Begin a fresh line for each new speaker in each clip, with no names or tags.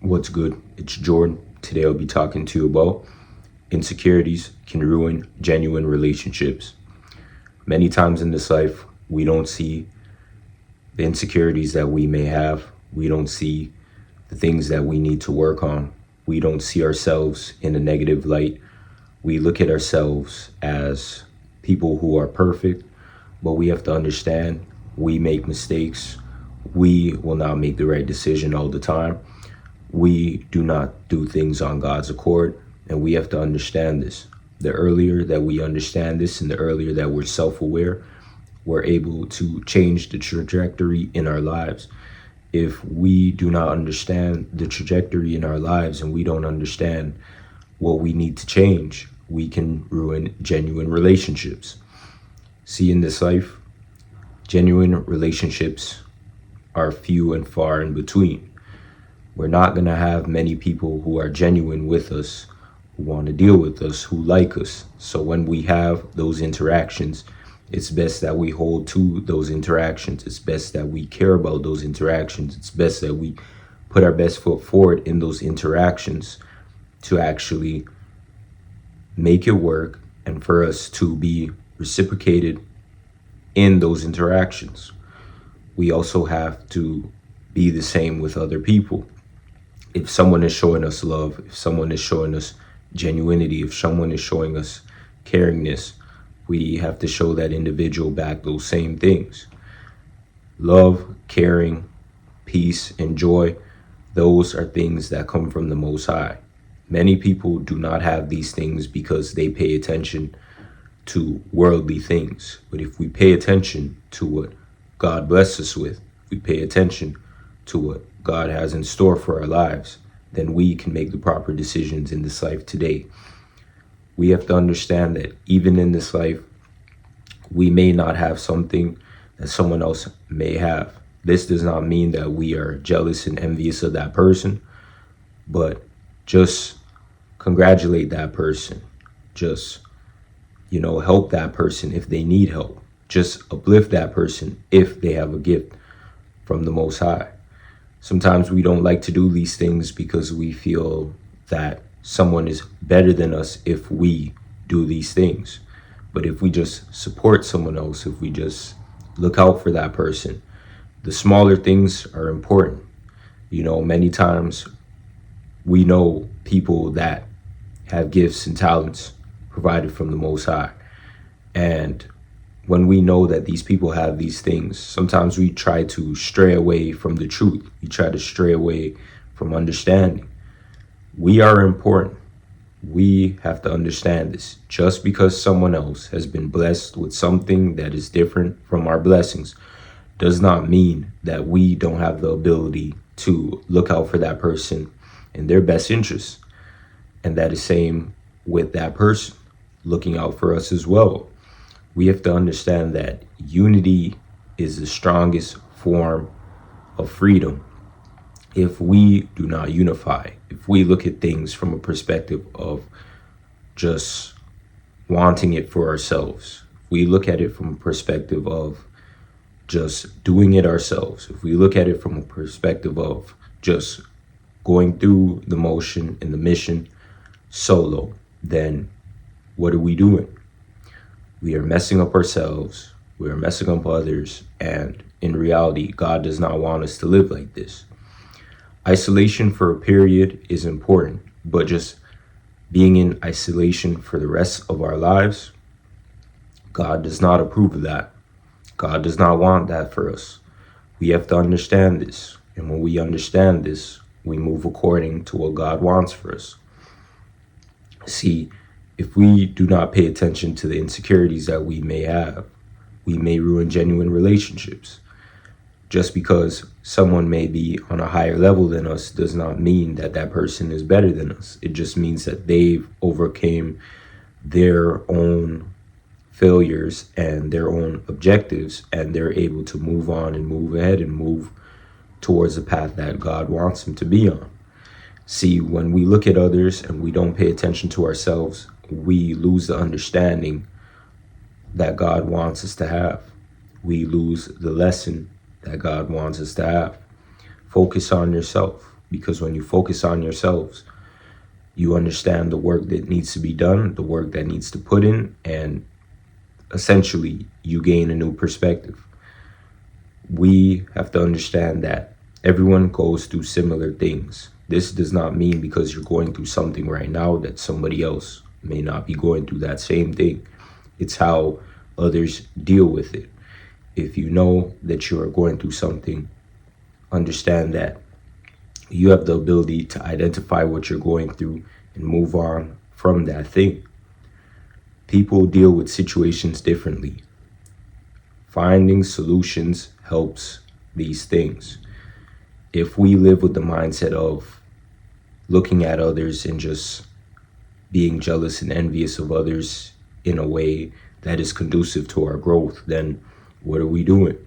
What's good? It's Jordan. Today I'll be talking to you about insecurities can ruin genuine relationships. Many times in this life, we don't see the insecurities that we may have. We don't see the things that we need to work on. We don't see ourselves in a negative light. We look at ourselves as people who are perfect, but we have to understand we make mistakes. We will not make the right decision all the time. We do not do things on God's accord, and we have to understand this. The earlier that we understand this and the earlier that we're self-aware, we're able to change the trajectory in our lives. If we do not understand the trajectory in our lives and we don't understand what we need to change, we can ruin genuine relationships. See, in this life, genuine relationships are few and far in between. We're not going to have many people who are genuine with us, who want to deal with us, who like us. So when we have those interactions, it's best that we hold to those interactions. It's best that we care about those interactions. It's best that we put our best foot forward in those interactions to actually make it work and for us to be reciprocated in those interactions. We also have to be the same with other people. If someone is showing us love, if someone is showing us genuinity, if someone is showing us caringness, we have to show that individual back those same things. Love, caring, peace, and joy, those are things that come from the Most High. Many people do not have these things because they pay attention to worldly things. But if we pay attention to what God blesses us with, if we pay attention to what God has in store for our lives, then we can make the proper decisions in this life today. We have to understand that even in this life, we may not have something that someone else may have. This does not mean that we are jealous and envious of that person, but just congratulate that person. Just, help that person if they need help. Just uplift that person if they have a gift from the Most High. Sometimes we don't like to do these things because we feel that someone is better than us if we do these things. But if we just support someone else, if we just look out for that person, the smaller things are important. Many times we know people that have gifts and talents provided from the Most High. And when we know that these people have these things, sometimes we try to stray away from the truth. We try to stray away from understanding. We are important. We have to understand this. Just because someone else has been blessed with something that is different from our blessings does not mean that we don't have the ability to look out for that person in their best interests. And that is same with that person looking out for us as well. We have to understand that unity is the strongest form of freedom. If we do not unify, if we look at things from a perspective of just wanting it for ourselves, if we look at it from a perspective of just doing it ourselves, if we look at it from a perspective of just going through the motion and the mission solo, then what are we doing? We are messing up ourselves, we are messing up others, and in reality, God does not want us to live like this. Isolation for a period is important, but just being in isolation for the rest of our lives, God does not approve of that. God does not want that for us. We have to understand this, and when we understand this, we move according to what God wants for us. See, if we do not pay attention to the insecurities that we may have, we may ruin genuine relationships. Just because someone may be on a higher level than us does not mean that that person is better than us. It just means that they've overcame their own failures and their own objectives, and they're able to move on and move ahead and move towards the path that God wants them to be on. See, when we look at others and we don't pay attention to ourselves, we lose the understanding that God wants us to have. We lose the lesson that God wants us to have. Focus on yourself. because when you focus on yourselves, you understand the work that needs to be done, the work that needs to put in, and essentially you gain a new perspective. We have to understand that everyone goes through similar things. This does not mean because you're going through something right now that somebody else may not be going through that same thing. It's how others deal with it. If you know that you are going through something, understand that you have the ability to identify what you're going through and move on from that thing. People deal with situations differently. Finding solutions helps these things. If we live with the mindset of looking at others and just being jealous and envious of others in a way that is conducive to our growth, then what are we doing?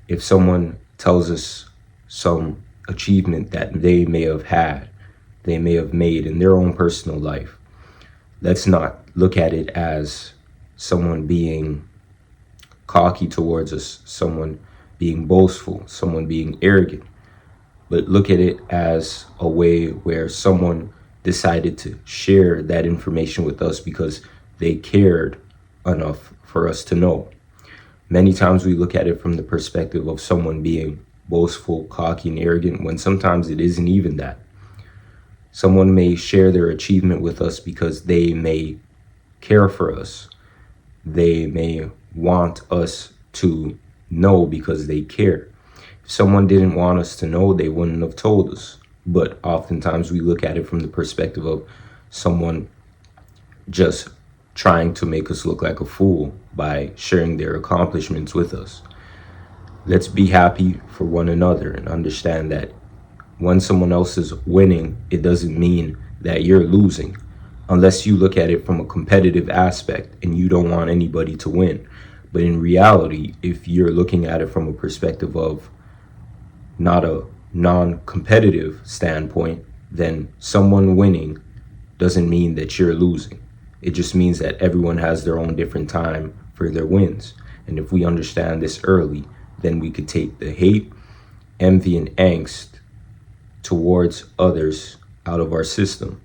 If someone tells us some achievement that they may have had, they may have made in their own personal life, let's not look at it as someone being cocky towards us, someone being boastful, someone being arrogant, but look at it as a way where someone decided to share that information with us because they cared enough for us to know. Many times we look at it from the perspective of someone being boastful, cocky, and arrogant, when sometimes it isn't even that. Someone may share their achievement with us because they may care for us. They may want us to know because they care. If someone didn't want us to know, they wouldn't have told us. But oftentimes we look at it from the perspective of someone just trying to make us look like a fool by sharing their accomplishments with us. Let's be happy for one another and understand that when someone else is winning, it doesn't mean that you're losing, unless you look at it from a competitive aspect and you don't want anybody to win. But in reality, if you're looking at it from a perspective of not a non-competitive standpoint, then someone winning doesn't mean that you're losing. It just means that everyone has their own different time for their wins. And if we understand this early, then we could take the hate, envy, and angst towards others out of our system.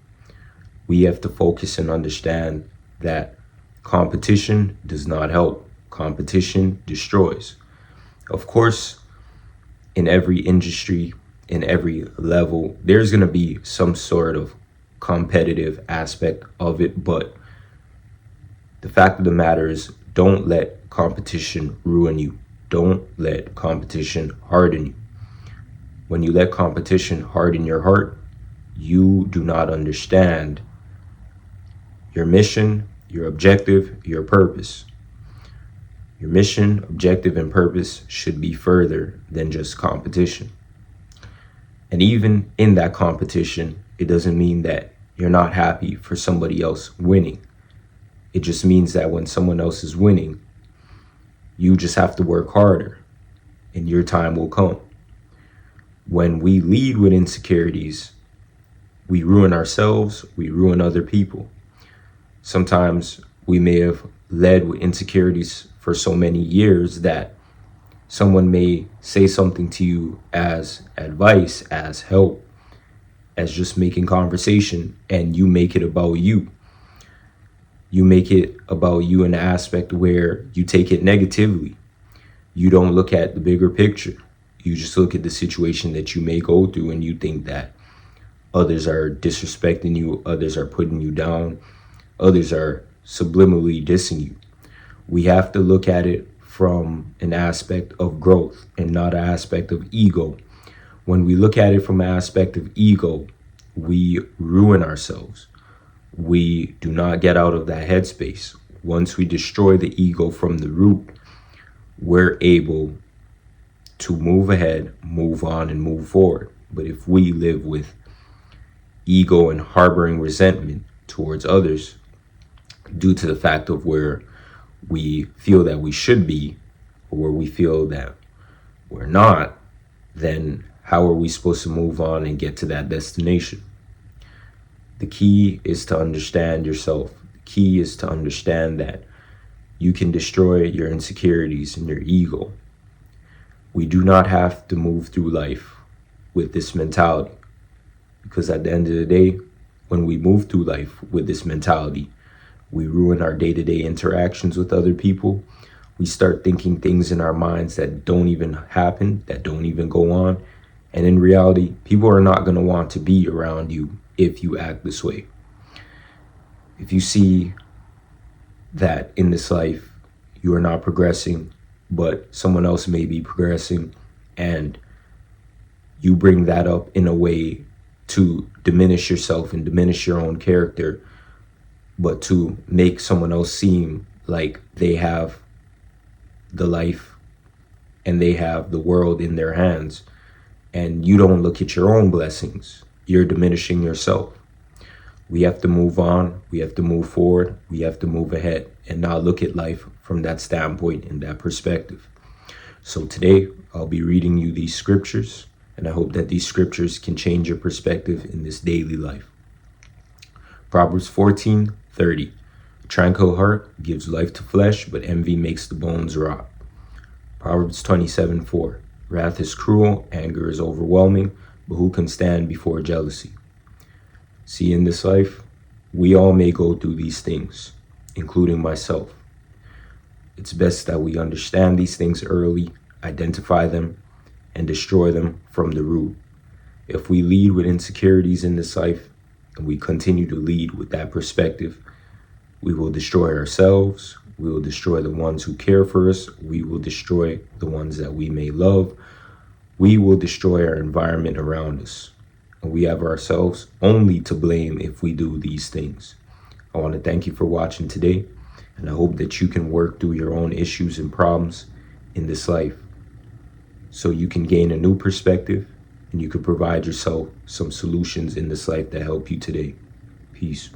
We have to focus and understand that competition does not help. Competition destroys. Of course, in every industry, in every level, there's going to be some sort of competitive aspect of it, but the fact of the matter is, don't let competition ruin you. Don't let competition harden you. When you let competition harden your heart, you do not understand your mission, your objective, your purpose. Your mission, objective, and purpose should be further than just competition. And even in that competition, it doesn't mean that you're not happy for somebody else winning. It just means that when someone else is winning, you just have to work harder and your time will come. When we lead with insecurities, we ruin ourselves, we ruin other people. Sometimes we may have led with insecurities for so many years that someone may say something to you as advice, as help, as just making conversation, and you make it about you. You make it about you in an aspect where you take it negatively. You don't look at the bigger picture. You just look at the situation that you may go through and you think that others are disrespecting you, others are putting you down, others are subliminally dissing you. We have to look at it from an aspect of growth and not an aspect of ego. When we look at it from an aspect of ego, we ruin ourselves. We do not get out of that headspace. Once we destroy the ego from the root, we're able to move ahead, move on, and move forward. But if we live with ego and harboring resentment towards others due to the fact of where we feel that we should be or where we feel that we're not, then how are we supposed to move on and get to that destination? The key is to understand yourself. The key is to understand that you can destroy your insecurities and your ego. We do not have to move through life with this mentality. Because at the end of the day, when we move through life with this mentality, we ruin our day-to-day interactions with other people. We start thinking things in our minds that don't even happen, that don't even go on. And in reality, people are not going to want to be around you if you act this way. If you see that in this life, you are not progressing, but someone else may be progressing, and you bring that up in a way to diminish yourself and diminish your own character, but to make someone else seem like they have the life and they have the world in their hands, and you don't look at your own blessings, you're diminishing yourself. We have to move on, we have to move forward, we have to move ahead, and not look at life from that standpoint and that perspective. So today, I'll be reading you these scriptures, and I hope that these scriptures can change your perspective in this daily life. Proverbs 14:30. A tranquil heart gives life to flesh, but envy makes the bones rot. Proverbs 27:4. Wrath is cruel, anger is overwhelming, but who can stand before jealousy? See, in this life, we all may go through these things, including myself. It's best that we understand these things early, identify them, and destroy them from the root. If we lead with insecurities in this life, and we continue to lead with that perspective, we will destroy ourselves, we will destroy the ones who care for us, we will destroy the ones that we may love, we will destroy our environment around us. And we have ourselves only to blame if we do these things. I want to thank you for watching today, and I hope that you can work through your own issues and problems in this life so you can gain a new perspective and you can provide yourself some solutions in this life that help you today. Peace.